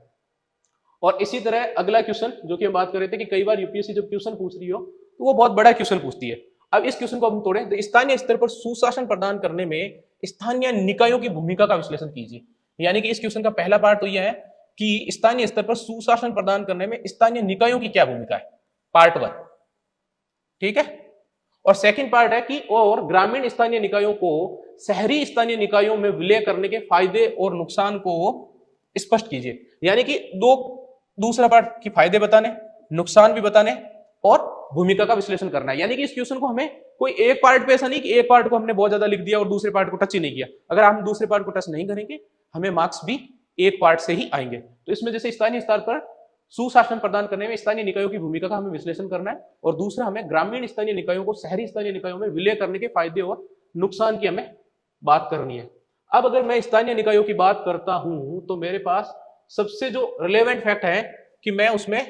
Speaker 1: और इसी तरह अगला क्वेश्चन जो कि हम बात कर रहे थे कि कई बार यूपीएससी जब क्वेश्चन पूछ रही हो तो वो बहुत बड़ा क्वेश्चन पूछती है। अब इस क्वेश्चन को हम तोड़ें तो स्थानीय स्तर पर सुशासन प्रदान करने में स्थानीय निकायों की भूमिका का विश्लेषण कीजिए। यानी कि इस क्वेश्चन का पहला पार्ट तो यह है कि स्थानीय स्तर पर सुशासन प्रदान करने में स्थानीय निकायों की क्या भूमिका है, पार्ट 1। ठीक है, और सेकंड पार्ट है कि और ग्रामीण स्थानीय निकायों को शहरी स्थानीय निकायों में विलय करने के फायदे और नुकसान को स्पष्ट कीजिए। यानी कि दूसरा पार्ट की फायदे बताने, नुकसान भी बताने और भूमिका का विश्लेषण करना है। यानी कि इस क्वेश्चन को हमें कोई एक पार्ट पे, ऐसा नहीं कि एक पार्ट को हमने बहुत ज्यादा लिख दिया और दूसरे पार्ट को टच ही नहीं किया। अगर हम दूसरे पार्ट को टच नहीं करेंगे हमें मार्क्स भी एक पार्ट से ही आएंगे। तो इसमें जैसे स्थानीय स्तर पर सुशासन प्रदान करने में स्थानीय निकायों की भूमिका का हमें विश्लेषण करना है, और दूसरा हमें ग्रामीण स्थानीय निकायों को शहरी स्थानीय निकायों में विलय करने के फायदे और नुकसान की हमें बात करनी है। अब अगर मैं स्थानीय निकायों की बात करता हूं तो मेरे पास सबसे जो रिलेवेंट फैक्ट है कि मैं उसमें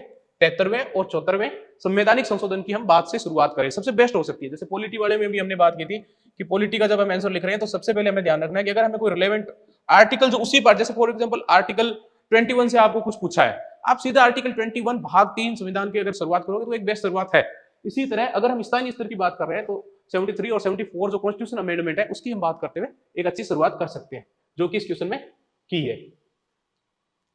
Speaker 1: 73वें और 74वें संवैधानिक संशोधन की हम बात से शुरुआत करें, सबसे बेस्ट हो सकती है। जैसे पॉलिटी वाले में भी हमने बात की थी कि पॉलिटी का जब हम आंसर लिख रहे हैं तो सबसे पहले हमें ध्यान रखना है कि अगर हमें कोई रिलेवेंट आर्टिकल जो उसी पार्ट, जैसे फॉर एग्जांपल आर्टिकल 21 से आपको कुछ पूछा है, आप सीधा आर्टिकल 21 भाग 3 संविधान की अगर शुरुआत करोगे तो एक बेस्ट शुरुआत है। इसी तरह अगर हम स्थानीय स्तर की बात कर रहे हैं तो 73 और 74 जो कॉन्स्टिट्यूशन अमेंडमेंट है उसकी हम बात करते हुए एक अच्छी शुरुआत कर सकते हैं, जो कि इस क्वेश्चन में की है।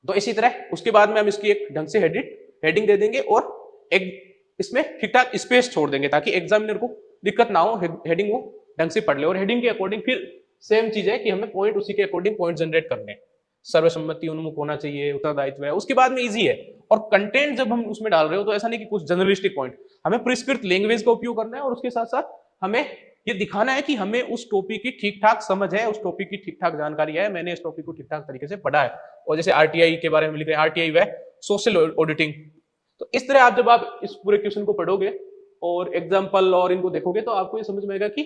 Speaker 1: तो इसी तरह उसके बाद में हम इसकी एक ढंग से हेडिंग दे देंगे और एक इसमें ठीक ठाक स्पेस छोड़ देंगे ताकि एग्जामिनर को दिक्कत ना हो, हेडिंग वो ढंग से पढ़ ले। और हेडिंग के अकॉर्डिंग फिर सेम चीज है कि हमें पॉइंट उसी के अकॉर्डिंग पॉइंट जनरेट करने हैं। सर्वसम्मति उन्मुख होना चाहिए, उत्तरदायित्व है, उसके बाद में इजी है। और कंटेंट जब हम उसमें डाल रहे हो तो ऐसा नहीं कि कुछ जर्नलिस्टिक पॉइंट, हमें प्रिस्क्रिप्ट लैंग्वेज का उपयोग करना है और उसके साथ साथ हमें ये दिखाना है कि हमें उस टॉपिक की ठीक ठाक समझ है, उस टॉपिक की ठीक ठाक जानकारी है, मैंने इस टॉपिक को ठीक ठाक तरीके से पढ़ा है। और जैसे आरटीआई के बारे में लिख रहे हैं, आरटीआई व सोशल ऑडिटिंग। तो इस तरह आप जब आप इस पूरे क्वेश्चन को पढ़ोगे और एग्जाम्पल और इनको देखोगे तो आपको ये समझ में आएगा कि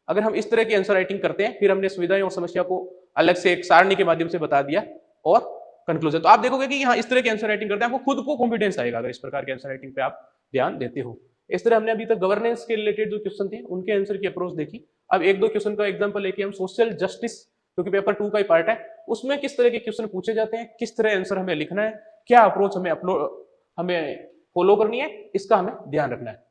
Speaker 1: अगर हम इस तरह की आंसर राइटिंग करते हैं, फिर हमने सुविधाएं और समस्या को अलग से एक सारणी के माध्यम से बता दिया और कंक्लूजन, तो आप देखोगे कि हाँ इस तरह की आंसर राइटिंग करते हैं आपको खुद को कॉन्फिडेंस आएगा अगर इस प्रकार के आंसर राइटिंग पे आप ध्यान देते हो। इस तरह हमने अभी तक गवर्नेंस के रिलेटेड जो क्वेश्चन थे उनके आंसर की अप्रोच देखी। अब एक दो क्वेश्चन का एग्जांपल लेके हम सोशल जस्टिस, क्योंकि पेपर 2 का ही पार्ट है, उसमें किस तरह के क्वेश्चन पूछे जाते हैं, किस तरह आंसर हमें लिखना है, क्या अप्रोच हमें फॉलो करनी है, इसका हमें ध्यान रखना है।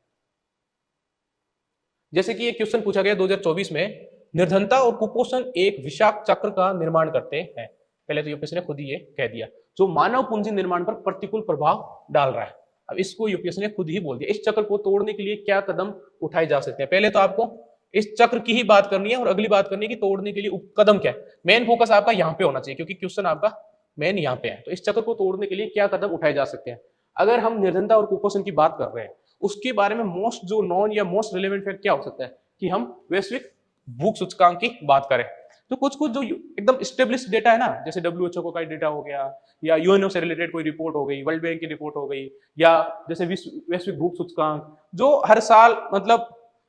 Speaker 1: जैसे कि एक क्वेश्चन पूछा गया 2024 में, निर्धनता और कुपोषण एक विषाक्त चक्र का निर्माण करते हैं। पहले तो यूपीएससी ने खुद ही ये कह दिया, जो मानव पूंजी निर्माण पर प्रतिकूल प्रभाव डाल रहा है। अब इसको यूपीएससी ने खुद ही बोल दिया। इस चक्र को तोड़ने के लिए क्या कदम उठाए जा सकते हैं? पहले तो आपको इस चक्र की ही बात करनी है और अगली बात करनी है कि तोड़ने के लिए कदम क्या है। मेन फोकस आपका यहाँ पे होना चाहिए क्योंकि क्वेश्चन आपका मेन यहाँ पे है। तो इस चक्र को तोड़ने के लिए क्या कदम उठाए जा सकते हैं? अगर हम निर्धनता और कुपोषण की बात कर रहे हैं, उसके बारे में मोस्ट जो नॉन या मोस्ट रिलेवेंट फैक्ट क्या हो सकता है कि हम वैश्विक भूख सूचकांक की बात करें। तो कुछ कुछ जो एकदम स्टेब्लिश डेटा है ना, जैसे WHO का डेटा हो गया या यूएनओ से रिलेटेड कोई रिपोर्ट हो गई, वर्ल्ड बैंक की रिपोर्ट हो गई, या जैसे वैश्विक भूख सूचकांक जो हर साल मतलब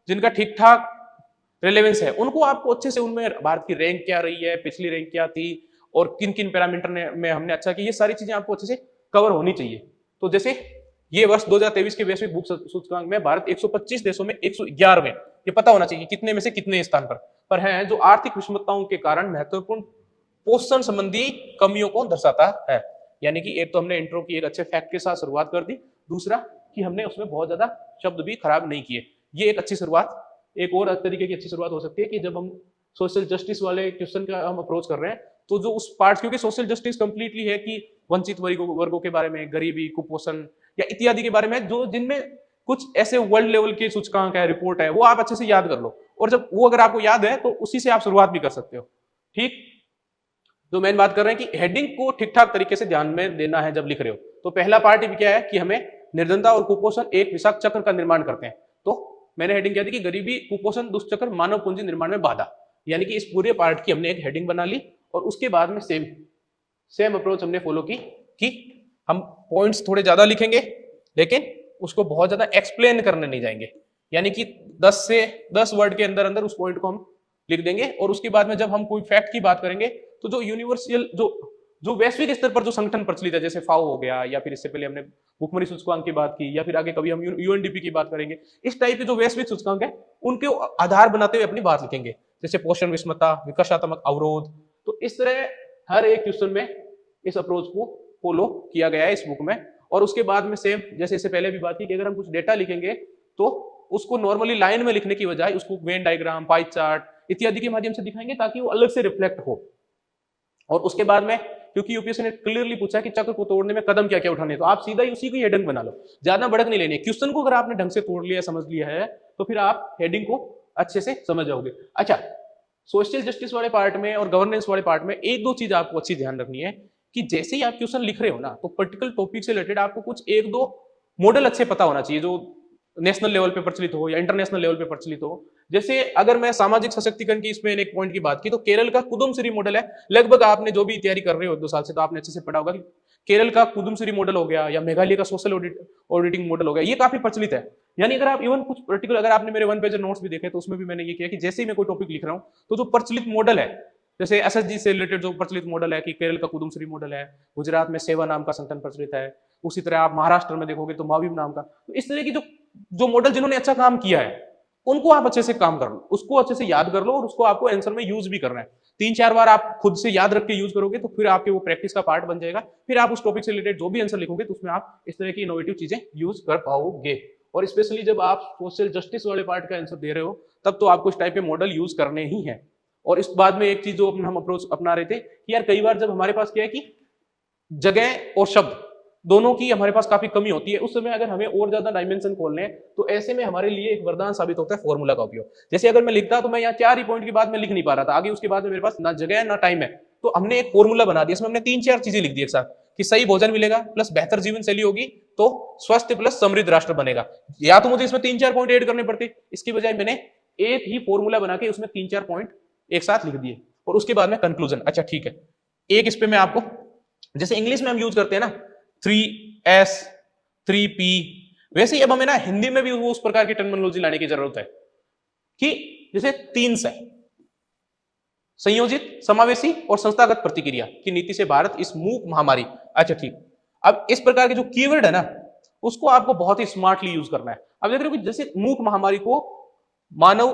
Speaker 1: जिनका ठीक ठाक रिलेवेंस है, उनको आपको अच्छे से उनमें भारत की रैंक क्या रही है, पिछली रैंक क्या थी और किन किन पैरामीटर में हमने अच्छा किया, ये सारी चीजें आपको अच्छे से कवर होनी चाहिए। तो जैसे ये वर्ष 2023 के वैश्विक भूख सूचकांक में भारत 125 देशों में 111वें, ये पता होना चाहिए कितने में से कितने स्थान पर है, जो आर्थिक विषमताओं के कारण महत्वपूर्ण पोषण संबंधी कमियों को दर्शाता है। यानी कि एक तो हमने इंट्रो की एक अच्छे फैक्ट के साथ शुरुआत कर दी, दूसरा कि हमने उसमें बहुत ज्यादा शब्द भी खराब नहीं किए, ये एक अच्छी शुरुआत। एक और तरीके की अच्छी शुरुआत हो सकती है कि जब हम सोशल जस्टिस वाले क्वेश्चन का हम अप्रोच कर रहे हैं तो जो उस पार्ट, क्योंकि सोशल जस्टिस कंप्लीटली है कि वंचित वर्गों के बारे में, गरीबी, कुपोषण या इत्यादि के बारे में, जो जिनमें कुछ ऐसे वर्ल्ड लेवल के सूचकांक है, रिपोर्ट है, वो आप अच्छे से याद कर लो। और जब वो अगर आपको याद है तो उसी से आप शुरुआत भी कर सकते हो। ठीक, जो मेन बात कर रहे हैं कि हेडिंग को ठीक ठाक तरीके से ध्यान में देना है जब लिख रहे हो। तो पहला पार्ट भी क्या है कि हमें निर्धनता और कुपोषण एक विषाक्त चक्र का निर्माण करते हैं। तो मैंने हेडिंग क्या दी कि गरीबी, कुपोषण, दुष्चक्र, मानव पूंजी निर्माण में बाधा। यानी कि इस पूरे पार्ट की हमने एक हेडिंग बना ली और उसके बाद में सेम अप्रोच हमने फॉलो की कि हम पॉइंट्स थोड़े ज्यादा लिखेंगे लेकिन उसको बहुत ज्यादा एक्सप्लेन करने नहीं जाएंगे। यानी कि 10 वर्ड के अंदर अंदर उस पॉइंट को हम लिख देंगे और उसके बाद में जब हम कोई फैक्ट की बात करेंगे तो जो यूनिवर्सल जो वैश्विक स्तर पर जो संगठन प्रचलित है, जैसे फाओ हो गया, या फिर इससे पहले हमने भुखमरी सूचकांक की बात की, या फिर आगे कभी हम यूएनडीपी की बात करेंगे, इस टाइप के जो वैश्विक सूचकांक है उनके आधार बनाते हुए अपनी बात लिखेंगे, जैसे पोषण विषमता, विकासात्मक अवरोध। तो इस तरह हर एक क्वेश्चन में इस अप्रोच को फॉलो किया गया है इस बुक में। और उसके बाद में सेम जैसे इससे पहले भी बात की कि अगर हम कुछ डेटा लिखेंगे तो उसको नॉर्मली लाइन में लिखने की बजाय उसको वेन डायग्राम, पाई चार्ट इत्यादि के माध्यम से दिखाएंगे ताकि वो अलग से रिफ्लेक्ट हो। और उसके बाद में क्योंकि यूपीएससी ने क्लियरली पूछा कि चक्र को तोड़ने में कदम क्या क्या उठाने, तो आप सीधा ही उसी की हेडिंग बना लो, ज्यादा बढ़क नहीं लेनी। क्वेश्चन को अगर आपने ढंग से तोड़ लिया, समझ लिया है, तो फिर आप हेडिंग को अच्छे से समझ जाओगे। अच्छा, सोशल जस्टिस वाले पार्ट में और गवर्नेंस वाले पार्ट में एक दो चीज आपको अच्छी ध्यान रखनी है कि जैसे ही आप क्वेश्चन लिख रहे हो ना, तो पर्टिकुलर टॉपिक से रिलेटेड आपको कुछ एक दो मॉडल अच्छे पता होना चाहिए जो नेशनल लेवल पे प्रचलित हो या इंटरनेशनल लेवल पे प्रचलित हो। जैसे अगर मैं सामाजिक सशक्तिकरण की इसमें एक पॉइंट की बात की तो केरल का कुदुमश्री मॉडल है। लगभग आपने जो भी तैयारी कर रहे हो 2 साल से, तो आपने अच्छे से पढ़ा होगा कि केरल का कुदुमश्री मॉडल हो गया या मेघालय का सोशल ऑडिटिंग मॉडल हो गया, ये काफी प्रचलित है। यानी अगर आप इवन कुछ पर्टिकुलर, अगर आपने मेरे 1 पेज नोट्स भी देखे तो उसमें भी मैंने ये किया कि जैसे ही मैं कोई टॉपिक लिख रहा हूँ तो जो प्रचलित मॉडल है जैसे एसएसजी से रिलेटेड जो प्रचलित मॉडल है कि केरल का कुदुम श्री मॉडल है, गुजरात में सेवा नाम का संगठन प्रचलित है, उसी तरह आप महाराष्ट्र में देखोगे तो माविम नाम का। तो इस तरह की जो जो मॉडल जिन्होंने अच्छा काम किया है उनको आप अच्छे से काम कर लो, उसको अच्छे से याद कर लो और उसको आपको आंसर में यूज भी करना है। 3-4 बार आप खुद से याद रख के यूज करोगे तो फिर आपके वो प्रैक्टिस का पार्ट बन जाएगा। फिर आप उस टॉपिक से रिलेटेड जो भी आंसर लिखोगे तो उसमें आप इस तरह की इनोवेटिव चीजें यूज कर पाओगे। और स्पेशली जब आप सोशल जस्टिस वाले पार्ट का आंसर दे रहे हो तब तो आपको इस टाइप के मॉडल यूज करने ही है। और इस बाद में एक चीज जो हम अप्रोच अपना रहे थे कि यार कई बार जब हमारे पास क्या है कि जगह और शब्द दोनों की हमारे पास काफी कमी होती है, उस समय अगर हमें और ज्यादा डायमेंशन खोलने हैं तो ऐसे में हमारे लिए एक वरदान साबित होता है फॉर्मूला का उपयोग। जैसे अगर मैं लिखता तो मैं यहाँ 4 ही पॉइंट के बाद मैं लिख नहीं पा रहा था, आगे उसके बाद में मेरे पास ना जगह है ना टाइम है, तो हमने एक फॉर्मूला बना दिया, इसमें हमने 3-4 चीजें लिख दी एक साथ कि सही भोजन मिलेगा प्लस बेहतर जीवन शैली होगी तो स्वस्थ प्लस समृद्ध राष्ट्र बनेगा। या तो मुझे इसमें 3-4 पॉइंट ऐड करने पड़ते, इसकी बजाय मैंने एक ही फॉर्मूला बना के उसमें 3-4 पॉइंट एक साथ लिख दिए और उसके बाद में कंक्लूजन। अच्छा ठीक है, एक इस पे मैं आपको, जैसे इंग्लिश में हम यूज करते हैं ना 3S 3P, वैसे ही अब हमें ना हिंदी में भी वो उस प्रकार की टर्मिनोलॉजी लाने की जरूरत है कि जैसे 3 से संयोजित समावेशी और संस्थागत प्रतिक्रिया की नीति से भारत इस मूक महामारी। अच्छा ठीक, अब इस प्रकार के जो कीवर्ड है ना उसको आपको बहुत ही स्मार्टली यूज करना है। अब देख रहे हो कि जैसे मूक महामारी को मानव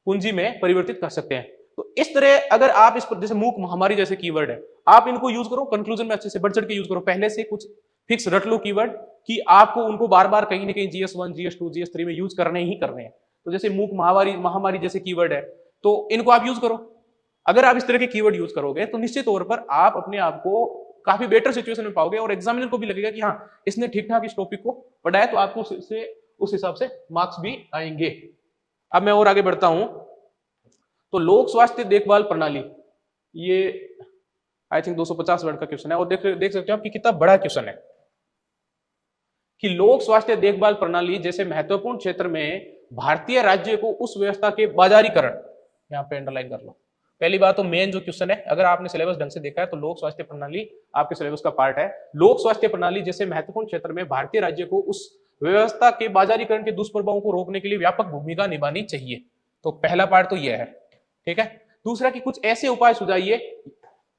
Speaker 1: पूंजी में परिवर्तित कर सकते हैं, तो इस तरह अगर आप इस पर जैसे मूक महामारी जैसे कीवर्ड है आप इनको यूज करो, कंक्लूजन में अच्छे से बढ़ चढ़ के यूज करो, पहले से कुछ फिक्स रट लो कीवर्ड कि आपको उनको बार बार कहीं ना कहीं GS1 GS2 GS3 में यूज करने ही करने हैं। तो जैसे मूक महामारी जैसे कीवर्ड है तो इनको आप यूज करो। अगर आप इस तरह के कीवर्ड यूज करोगे तो निश्चित तौर पर आप अपने आप को काफी बेटर सिचुएशन में पाओगे और एग्जामिनर को भी लगेगा कि हाँ इसने ठीक ठाक इस टॉपिक को पढ़ा है, तो आपको उस हिसाब से मार्क्स भी आएंगे। अब मैं और आगे बढ़ता हूं तो लोक स्वास्थ्य देखभाल प्रणाली, ये आई थिंक 250 वर्ड का क्वेश्चन है और देख सकते हो आप कि कितना बड़ा क्वेश्चन है कि लोक स्वास्थ्य देखभाल प्रणाली जैसे महत्वपूर्ण क्षेत्र में भारतीय राज्य को उस व्यवस्था के बाजारीकरण, यहाँ पे अंडरलाइन कर लो। पहली बात तो मेन जो क्वेश्चन है, अगर आपने सिलेबस ढंग से देखा है तो लोक स्वास्थ्य प्रणाली आपके सिलेबस का पार्ट है। लोक स्वास्थ्य प्रणाली जैसे महत्वपूर्ण क्षेत्र में भारतीय राज्य को उस व्यवस्था के बाजारीकरण के दुष्प्रभावों को रोकने के लिए व्यापक भूमिका निभानी चाहिए। तो पहला पार्ट तो यह है, ठीक है। दूसरा कि कुछ ऐसे उपाय सुझाइए,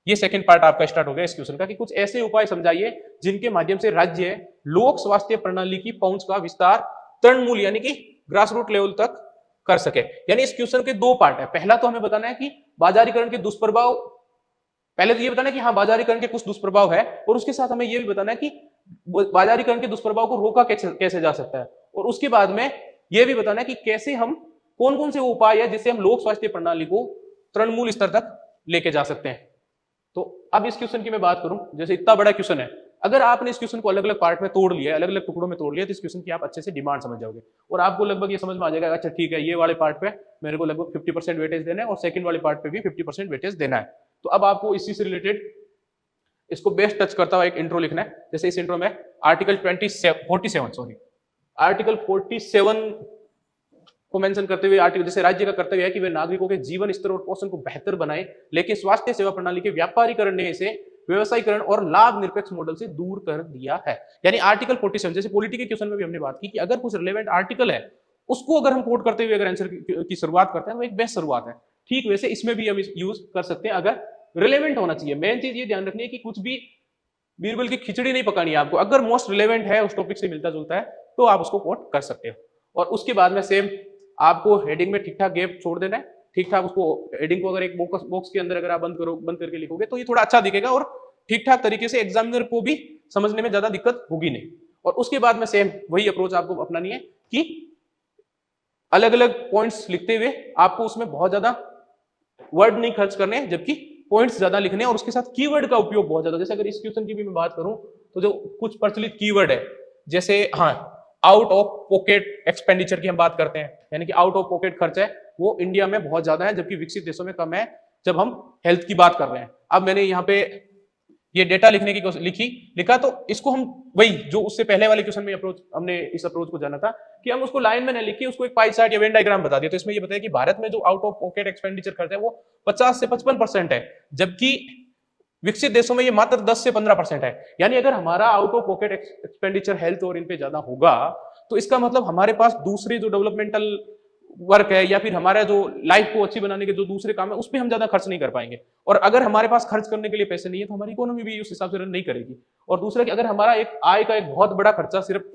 Speaker 1: ये सेकंड पार्ट आपका स्टार्ट हो गया इस क्वेश्चन का, कि कुछ ऐसे उपाय समझाइए जिनके माध्यम से राज्य लोक स्वास्थ्य प्रणाली की पहुंच का विस्तार तृणमूल यानी कि ग्रास रूट लेवल तक कर सके। यानी इस क्वेश्चन के 2 पार्ट है। पहला तो हमें बताना है कि बाजारीकरण के दुष्प्रभाव, पहले तो ये बताना है कि हाँ बाजारीकरण के कुछ दुष्प्रभाव है और उसके साथ हमें ये भी बताना है कि बाजारीकरण के दुष्प्रभाव को रोका कैसे जा सकता है, और उसके बाद में यह भी बताना है कि कैसे हम कौन कौन से वो उपाय है जिससे हम लोक स्वास्थ्य प्रणाली को तृणमूल स्तर तक लेके जा सकते हैं। तो अब इस क्वेश्चन की मैं बात करूं, जैसे इतना बड़ा क्वेश्चन है, अगर आपने इस क्वेश्चन को अलग अलग पार्ट में तोड़ लिया, अलग अलग टुकड़ों में तोड़ लिया, तो इस क्वेश्चन की आप अच्छे से डिमांड समझ जाओगे और आपको लगभग ये समझ में आ जाएगा अच्छा ठीक है ये वाले पार्ट पे मेरे को लगभग 50% वेटेज देना है और सेकंड वाले पार्ट पे भी 50% वेटेज देना है। तो अब आपको इसी से रिलेटेड इसको बेस्ट टच करता हुआ एक इंट्रो लिखना है। जैसे इस इंट्रो में आर्टिकल 47 को मेंशन करते हुए आर्टिकल जैसे राज्य का कर्तव्य है कि वे नागरिकों के जीवन स्तर और पोषण को बेहतर बनाए, लेकिन स्वास्थ्य सेवा प्रणाली के व्यापारीकरण ने इसे व्यवसायीकरण और लाभ निरपेक्ष मॉडल से दूर कर दिया है। यानी आर्टिकल 47 जैसे पॉलिटी के क्वेश्चन में भी हमने बात की कि अगर कुछ रिलेवेंट आर्टिकल है उसको अगर हम कोट करते हुए अगर आंसर की शुरुआत करते हैं तो एक बेस्ट शुरुआत है। ठीक वैसे इसमें भी हम यूज कर सकते हैं अगर रिलेवेंट होना चाहिए। मेन चीज ये ध्यान रखनी है कि कुछ भी बीरबल की खिचड़ी नहीं पकानी है आपको, अगर मोस्ट रिलेवेंट है उस टॉपिक से मिलता जुलता है तो आप उसको कोट कर सकते हो। और उसके बाद में सेम आपको हेडिंग में ठीक ठाक गैप छोड़ देना है, ठीक ठाक उसको हेडिंग को अगर एक बॉक्स के अंदर अगर आप बंद करके लिखोगे तो ये थोड़ा अच्छा दिखेगा और ठीक ठाक तरीके से एग्जामिनर को भी समझने में ज्यादा दिक्कत होगी नहीं। और उसके बाद में सेम वही अप्रोच आपको अपनानी है कि अलग अलग पॉइंट्स लिखते हुए आपको उसमें बहुत ज्यादा वर्ड नहीं खर्च करने, जबकि पॉइंट्स ज्यादा लिखने और उसके साथ कीवर्ड का उपयोग बहुत ज्यादा। जैसे अगर इस क्वेश्चन की भी मैं बात करूं तो जो कुछ प्रचलित कीवर्ड है, जैसे हाँ आउट ऑफ पॉकेट एक्सपेंडिचर की हम बात करते हैं, यानी कि आउट ऑफ पॉकेट खर्च है वो इंडिया में बहुत ज्यादा है जबकि विकसित देशों में कम है जब हम हेल्थ की बात कर रहे हैं। अब मैंने यहाँ पे ये डेटा लिखने की लिखा तो इसको हम वही जो उससे पहले वाले क्वेश्चन में हमने इस अप्रोच को जाना था कि हम उसको लाइन में न लिखी, उसको एक पाई चार्ट या वेन डायग्राम बता दिया। तो इसमें ये बताया कि भारत में जो आउट ऑफ पॉकेट एक्सपेंडिचर खर्च है वो 50 से 55% है, जबकि विकसित देशों में ये मात्र 10 से 15% है। यानी अगर हमारा out of pocket expenditure health और इन पे ज्यादा होगा तो इसका मतलब हमारे पास दूसरे जो डेवलपमेंटल वर्क है या फिर हमारा जो लाइफ को अच्छी बनाने के जो दूसरे काम है उस पर हम ज्यादा खर्च नहीं कर पाएंगे। और अगर हमारे पास खर्च करने के लिए पैसे नहीं है तो हमारी इकोनॉमी भी उस हिसाब से रन नहीं करेगी। और दूसरा कि अगर हमारा एक आय का एक बहुत बड़ा खर्चा सिर्फ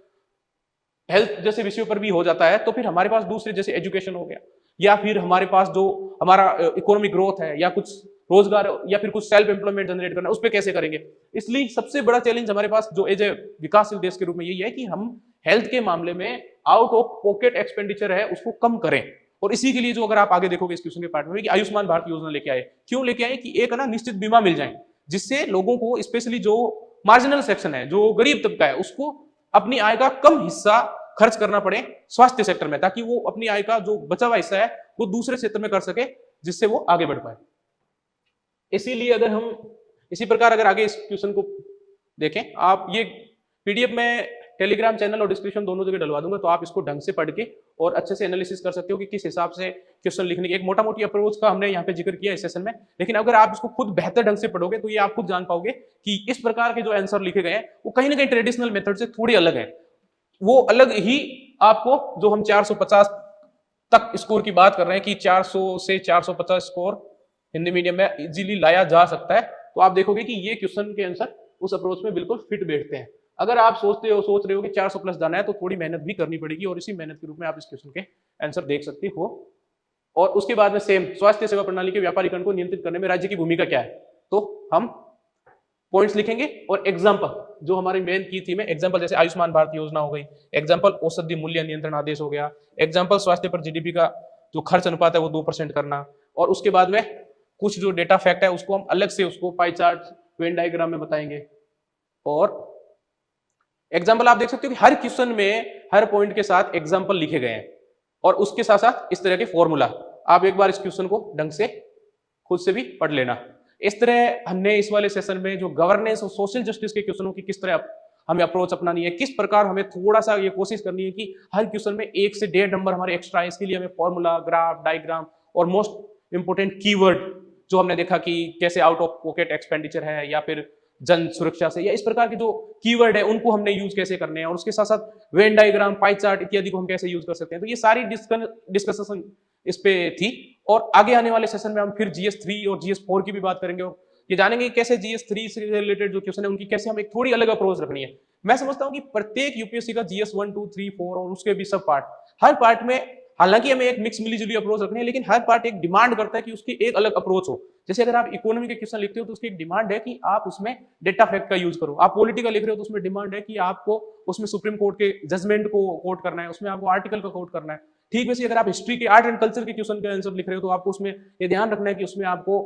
Speaker 1: हेल्थ जैसे विषयों पर भी हो जाता है तो फिर हमारे पास दूसरे जैसे एजुकेशन हो गया या फिर हमारे पास जो हमारा इकोनॉमिक ग्रोथ है या कुछ रोजगार या फिर कुछ सेल्फ एम्प्लॉयमेंट जनरेट करना उस पर कैसे करेंगे। इसलिए सबसे बड़ा चैलेंज हमारे पास जो एज ए विकासशील देश के रूप में यही है कि हम हेल्थ के मामले में आउट ऑफ पॉकेट एक्सपेंडिचर है उसको कम करें। और इसी के लिए जो अगर आप आगे देखोगे इस क्वेश्चन के पार्ट में कि आयुष्मान भारत योजना लेके आए, क्यों लेके आए कि एक ना निश्चित बीमा मिल जाए जिससे लोगों को स्पेशली जो मार्जिनल सेक्शन है जो गरीब तबका है उसको अपनी आय का कम हिस्सा खर्च करना पड़े स्वास्थ्य सेक्टर में, ताकि वो अपनी आय का जो बचा हुआ हिस्सा है वो दूसरे क्षेत्र में कर सके जिससे वो आगे बढ़ पाए। इसीलिए अगर हम इसी प्रकार अगर आगे इस क्वेश्चन को देखें, आप ये पीडीएफ में टेलीग्राम चैनल और डिस्क्रिप्शन दोनों जगह डलवा दूंगा तो आप इसको ढंग से पढ़ के और अच्छे से एनालिसिस कर सकते हो कि किस हिसाब से क्वेश्चन लिखने की एक मोटा मोटी अप्रोच का हमने यहाँ पे जिक्र किया इस सेशन में। लेकिन अगर आप इसको खुद बेहतर ढंग से पढ़ोगे तो ये आप खुद जान पाओगे कि इस प्रकार के जो आंसर लिखे गए हैं वो कहीं ना कहीं ट्रेडिशनल मेथड से थोड़ी अलग है। वो अलग ही आपको जो हम 450 तक स्कोर की बात कर रहे हैं कि 400 से 450 स्कोर हिंदी मीडियम में इजीली लाया जा सकता है, तो आप देखोगे कि ये क्वेश्चन के आंसर उस अप्रोच में बिल्कुल फिट बैठते हैं। अगर आप सोच रहे हो कि 400 प्लस जाना है तो थोड़ी मेहनत भी करनी पड़ेगी और इसी मेहनत के रूप में आप इस क्वेश्चन के आंसर देख सकते हो। और उसके बाद में सेम स्वास्थ्य सेवा प्रणाली के व्यापारीकरण को नियंत्रित करने में राज्य की भूमिका क्या है, तो हम पॉइंट्स लिखेंगे और एग्जाम्पल जो हमारी मेन की थी में एग्जाम्पल जैसे आयुष्मान भारत योजना हो गई, एग्जाम्पल औषधि मूल्य नियंत्रण आदेश हो गया, एग्जाम्पल स्वास्थ्य पर जीडीपी का जो खर्च अनुपात है वो 2% करना, और उसके बाद में कुछ जो डेटा फैक्ट है उसको हम अलग से उसको पाई चार्ट वेन डायग्राम में बताएंगे। और एग्जाम्पल आप देख सकते हो कि हर क्वेश्चन में हर पॉइंट के साथ एग्जाम्पल लिखे गए हैं और उसके साथ साथ इस तरह के फॉर्मूला। आप एक बार इस क्वेश्चन को ढंग से खुद से भी पढ़ लेना। इस तरह हमने इस वाले सेशन में जो गवर्नेंस और सोशल जस्टिस के क्वेश्चनों की किस तरह हमें अप्रोच अपनानी है, किस प्रकार हमें थोड़ा सा ये कोशिश करनी है कि हर क्वेश्चन में 1 से 1.5 नंबर हमारे एक्स्ट्रा है, इसके लिए हमें फॉर्मूला, ग्राफ, डायग्राम और मोस्ट इंपोर्टेंट कीवर्ड जो हमने देखा कि कैसे आउट ऑफ पॉकेट एक्सपेंडिचर है या फिर जन सुरक्षा से, या इस प्रकार के जो कीवर्ड है उनको हमने यूज कैसे करने हैं और उसके साथ साथ वेन डायग्राम, पाई चार्ट इत्यादि को हम कैसे यूज कर सकते हैं। तो ये सारी डिस्कशन इस पे थी। और आगे आने वाले सेशन में हम फिर GS3 और GS4 की भी बात करेंगे और ये जानेंगे कैसे GS3 से रिलेटेड जो क्वेश्चन है उनकी कैसे हम एक थोड़ी अलग अप्रोच रखनी है। मैं समझता हूं कि प्रत्येक यूपीएससी का GS1, 2, 3, 4 और उसके भी सब पार्ट, हर पार्ट में हालांकि हमें एक मिक्स मिली जुली अप्रोच रखनी है, लेकिन हर पार्ट एक डिमांड करता है कि उसकी एक अलग अप्रोच हो। जैसे अगर आप इकोनॉमी के क्वेश्चन लिखते हो तो उसकी एक डिमांड है कि आप उसमें डेटा फैक्ट का यूज करो। आप पॉलिटिकल लिख रहे हो तो उसमें डिमांड है कि आपको उसमें सुप्रीम कोर्ट के जजमेंट को कोट करना है, उसमें आपको आर्टिकल का कोट करना है। ठीक वैसे अगर आप हिस्ट्री के, आर्ट एंड कल्चर के क्वेश्चन के आंसर लिख रहे हो तो आपको उसमें ये ध्यान रखना है कि उसमें आपको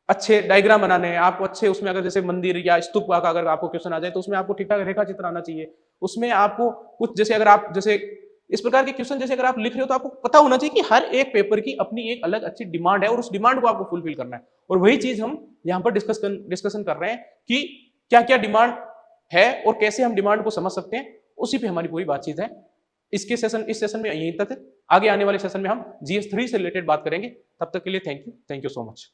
Speaker 1: अच्छे डायग्राम बनाने हैं, आपको अच्छे उसमें अगर जैसे मंदिर या स्तूप का अगर आपको क्वेश्चन आ जाए तो उसमें आपको ठीक ठाक रेखा चित्र आना चाहिए। उसमें आपको कुछ जैसे अगर आप जैसे इस प्रकार के क्वेश्चन जैसे अगर आप लिख रहे हो तो आपको पता होना चाहिए कि हर एक पेपर की अपनी एक अलग अच्छी डिमांड है और उस डिमांड को आपको फुलफिल करना है। और वही चीज हम यहाँ पर डिस्कशन कर रहे हैं कि क्या क्या डिमांड है और कैसे हम डिमांड को समझ सकते हैं, उसी पे हमारी पूरी बातचीत है। इस सेशन में यहीं तक है। आगे आने वाले सेशन में हम GS3 से रिलेटेड बात करेंगे। तब तक के लिए थैंक यू सो मच।